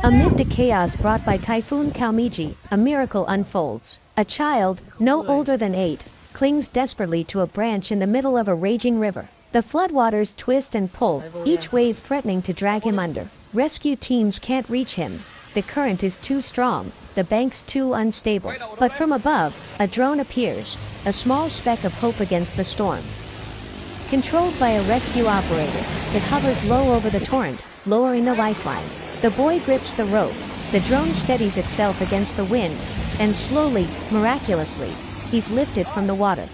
Amid the chaos brought by Typhoon Kalmaegi, a miracle unfolds. A child, no older than 8, clings desperately to a branch in the middle of a raging river. The floodwaters twist and pull, each wave threatening to drag him under. Rescue teams can't reach him. The current is too strong, the banks too unstable. But from above, a drone appears, a small speck of hope against the storm. Controlled by a rescue operator, it hovers low over the torrent, lowering the lifeline. The boy grips the rope, the drone steadies itself against the wind, and slowly, miraculously, he's lifted from the water.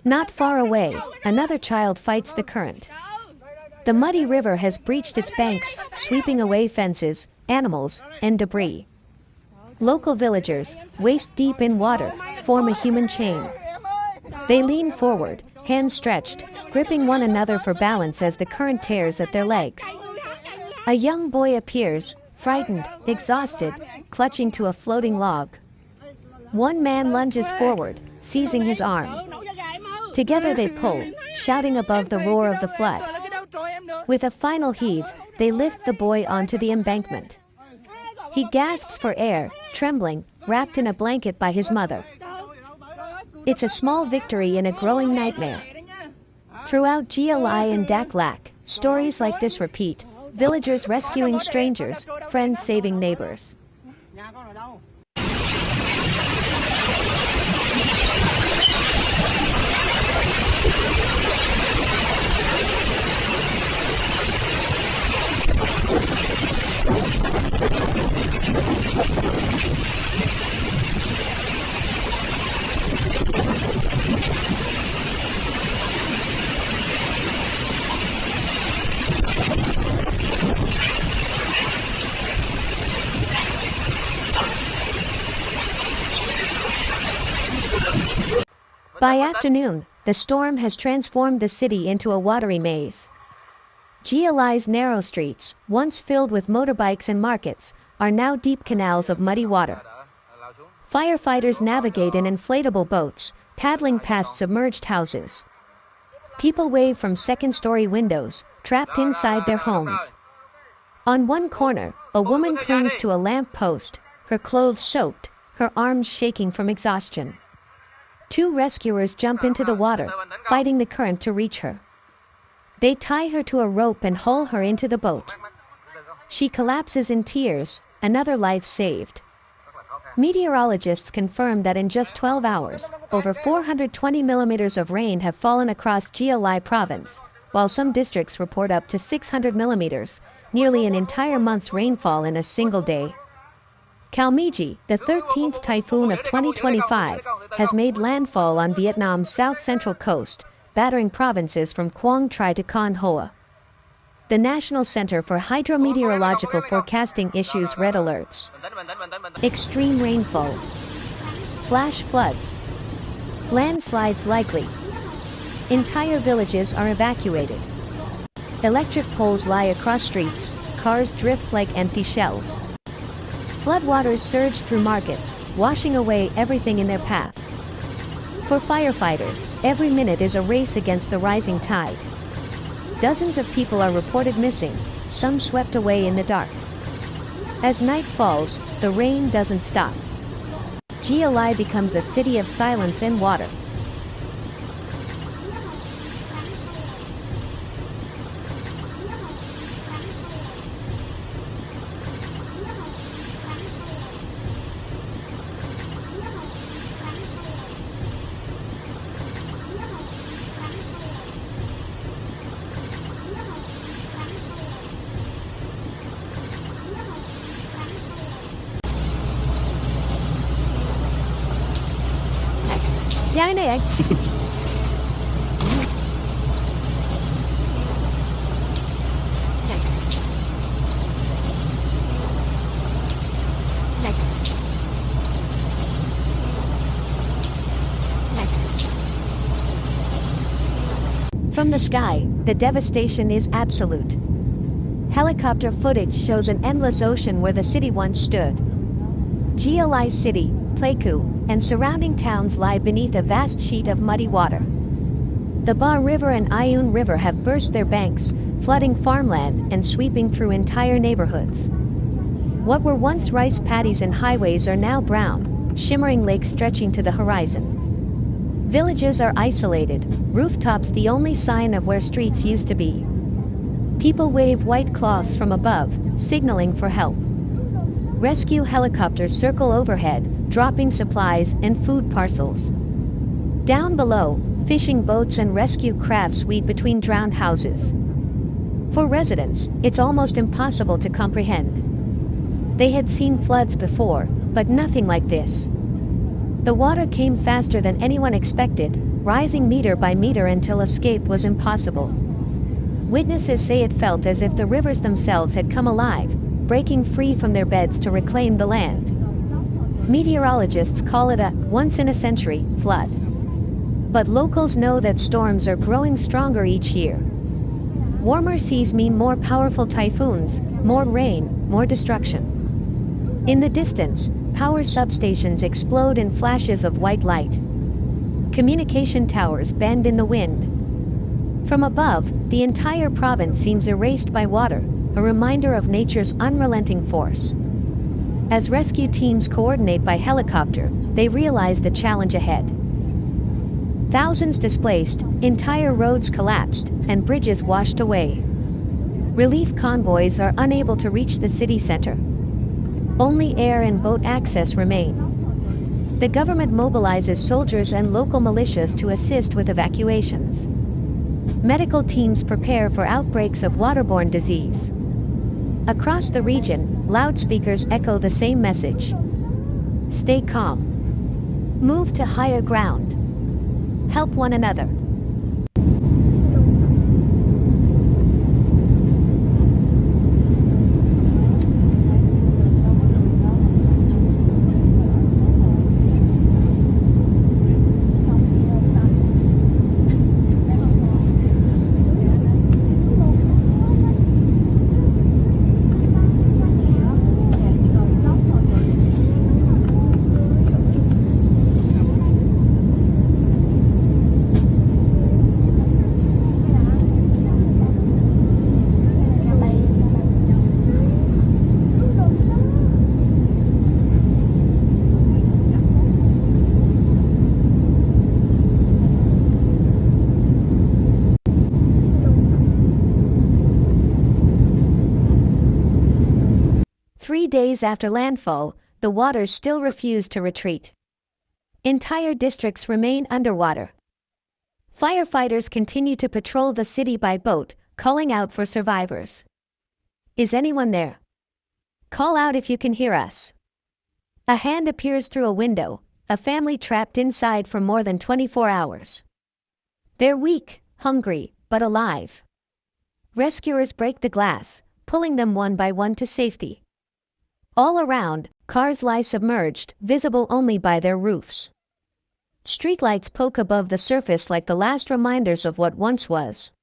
Not far away, another child fights the current. The muddy river has breached its banks, sweeping away fences, animals, and debris. Local villagers, waist deep in water, form a human chain. They lean forward, hands stretched, gripping one another for balance as the current tears at their legs. A young boy appears, frightened, exhausted, clutching to a floating log. One man lunges forward, seizing his arm. Together they pull, shouting above the roar of the flood. With a final heave, they lift the boy onto the embankment. He gasps for air, trembling, wrapped in a blanket by his mother. It's a small victory in a growing nightmare. Throughout GLI and Daklak, stories like this repeat, villagers rescuing strangers, friends saving neighbors. By afternoon, the storm has transformed the city into a watery maze. GLI's narrow streets, once filled with motorbikes and markets, are now deep canals of muddy water. Firefighters navigate in inflatable boats, paddling past submerged houses. People wave from second-story windows, trapped inside their homes. On one corner, a woman clings to a lamp post, her clothes soaked, her arms shaking from exhaustion. 2 rescuers jump into the water, fighting the current to reach her. They tie her to a rope and haul her into the boat. She collapses in tears, another life saved. Meteorologists confirm that in just 12 hours, over 420 millimeters of rain have fallen across GLI province, while some districts report up to 600 millimeters, nearly an entire month's rainfall in a single day. Kalmaegi, the 13th typhoon of 2025, has made landfall on Vietnam's south-central coast, battering provinces from Quang Tri to Con Hoa. The National Center for Hydrometeorological Forecasting issues red alerts. Extreme rainfall. Flash floods. Landslides likely. Entire villages are evacuated. Electric poles lie across streets, cars drift like empty shells. Floodwaters surge through markets, washing away everything in their path. For firefighters, every minute is a race against the rising tide. Dozens of people are reported missing, some swept away in the dark. As night falls, the rain doesn't stop. GLI becomes a city of silence and water. Cái này anh. From the sky, the devastation is absolute. Helicopter footage shows an endless ocean where the city once stood. GLI City, Pleiku, and surrounding towns lie beneath a vast sheet of muddy water. The Ba River and Ayun River have burst their banks, flooding farmland and sweeping through entire neighborhoods. What were once rice paddies and highways are now brown, shimmering lakes stretching to the horizon. Villages are isolated, rooftops the only sign of where streets used to be. People wave white cloths from above, signaling for help. Rescue helicopters circle overhead, dropping supplies and food parcels. Down below, fishing boats and rescue crafts weave between drowned houses. For residents, it's almost impossible to comprehend. They had seen floods before, but nothing like this. The water came faster than anyone expected, rising meter by meter until escape was impossible. Witnesses say it felt as if the rivers themselves had come alive, breaking free from their beds to reclaim the land. Meteorologists call it a once-in-a-century flood. But locals know that storms are growing stronger each year. Warmer seas mean more powerful typhoons, more rain, more destruction. In the distance, power substations explode in flashes of white light. Communication towers bend in the wind. From above, the entire province seems erased by water, a reminder of nature's unrelenting force. As rescue teams coordinate by helicopter, they realize the challenge ahead. Thousands displaced, entire roads collapsed, and bridges washed away. Relief convoys are unable to reach the city center. Only air and boat access remain. The government mobilizes soldiers and local militias to assist with evacuations. Medical teams prepare for outbreaks of waterborne disease. Across the region, loudspeakers echo the same message. Stay calm. Move to higher ground. Help one another. Three days after landfall, the waters still refuse to retreat. Entire districts remain underwater. Firefighters continue to patrol the city by boat, calling out for survivors. Is anyone there? Call out if you can hear us. A hand appears through a window, a family trapped inside for more than 24 hours. They're weak, hungry, but alive. Rescuers break the glass, pulling them one by one to safety. All around, cars lie submerged, visible only by their roofs. Streetlights poke above the surface like the last reminders of what once was.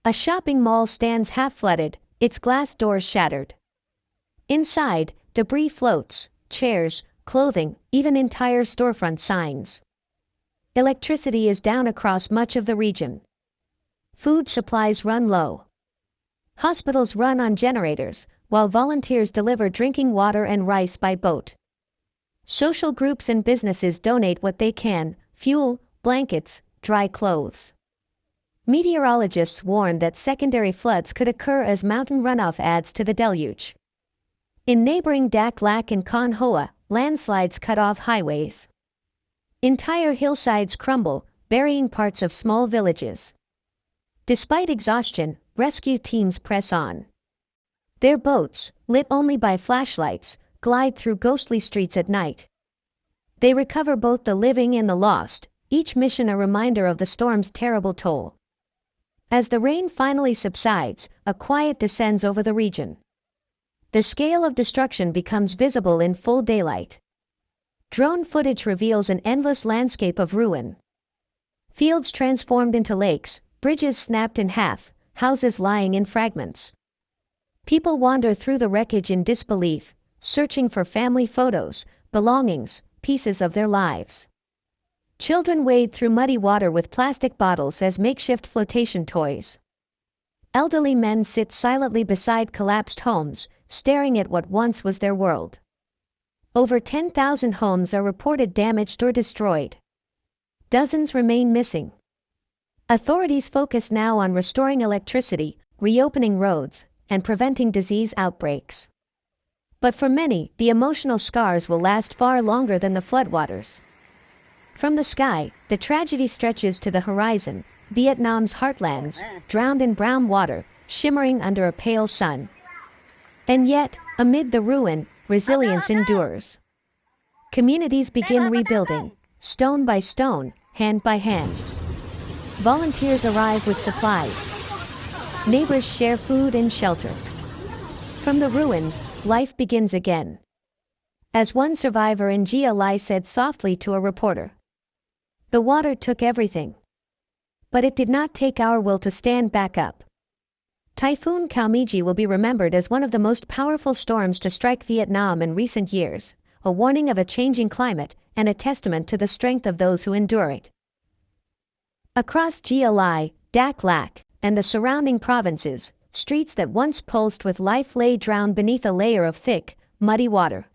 A shopping mall stands half-flooded, its glass doors shattered. Inside, debris floats, chairs, clothing, even entire storefront signs. Electricity is down across much of the region. Food supplies run low. Hospitals run on generators, while volunteers deliver drinking water and rice by boat. Social groups and businesses donate what they can: fuel, blankets, dry clothes. Meteorologists warn that secondary floods could occur as mountain runoff adds to the deluge. In neighboring Dak Lak and Kon Hoa, landslides cut off highways. Entire hillsides crumble, burying parts of small villages. Despite exhaustion, rescue teams press on. Their boats, lit only by flashlights, glide through ghostly streets at night. They recover both the living and the lost, each mission a reminder of the storm's terrible toll. As the rain finally subsides, a quiet descends over the region. The scale of destruction becomes visible in full daylight. Drone footage reveals an endless landscape of ruin. Fields transformed into lakes, bridges snapped in half, houses lying in fragments. People wander through the wreckage in disbelief, searching for family photos, belongings, pieces of their lives. Children wade through muddy water with plastic bottles as makeshift flotation toys. Elderly men sit silently beside collapsed homes, staring at what once was their world. Over 10,000 homes are reported damaged or destroyed. Dozens remain missing. Authorities focus now on restoring electricity, reopening roads, and preventing disease outbreaks. But for many, the emotional scars will last far longer than the floodwaters. From the sky, the tragedy stretches to the horizon, Vietnam's heartlands, drowned in brown water, shimmering under a pale sun. And yet, amid the ruin, resilience endures. Communities begin rebuilding, stone by stone, hand by hand. Volunteers arrive with supplies. Neighbors share food and shelter. From the ruins, life begins again. As one survivor in Gia Lai said softly to a reporter, "The water took everything. But it did not take our will to stand back up." Typhoon Kalmaegi will be remembered as one of the most powerful storms to strike Vietnam in recent years, a warning of a changing climate and a testament to the strength of those who endure it. Across Gia Lai, Dak Lak, and the surrounding provinces, streets that once pulsed with life lay drowned beneath a layer of thick, muddy water.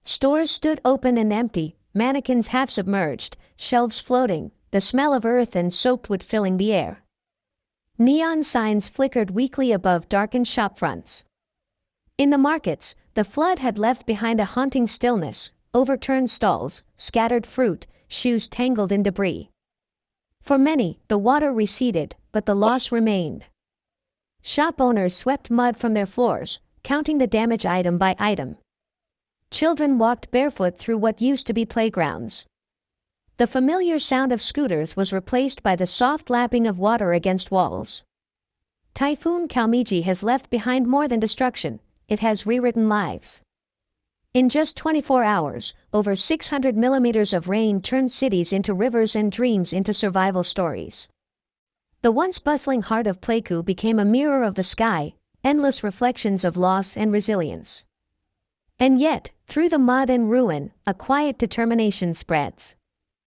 Stores stood open and empty, mannequins half submerged, shelves floating, the smell of earth and soaked wood filling the air. Neon signs flickered weakly above darkened shopfronts. In the markets, the flood had left behind a haunting stillness, overturned stalls, scattered fruit, shoes tangled in debris. For many, the water receded, but the loss remained. Shop owners swept mud from their floors, counting the damage item by item. Children walked barefoot through what used to be playgrounds. The familiar sound of scooters was replaced by the soft lapping of water against walls. Typhoon Kalmaegi has left behind more than destruction, it has rewritten lives. In just 24 hours, over 600 millimeters of rain turned cities into rivers and dreams into survival stories. The once bustling heart of Pleiku became a mirror of the sky, endless reflections of loss and resilience. And yet, through the mud and ruin, a quiet determination spreads.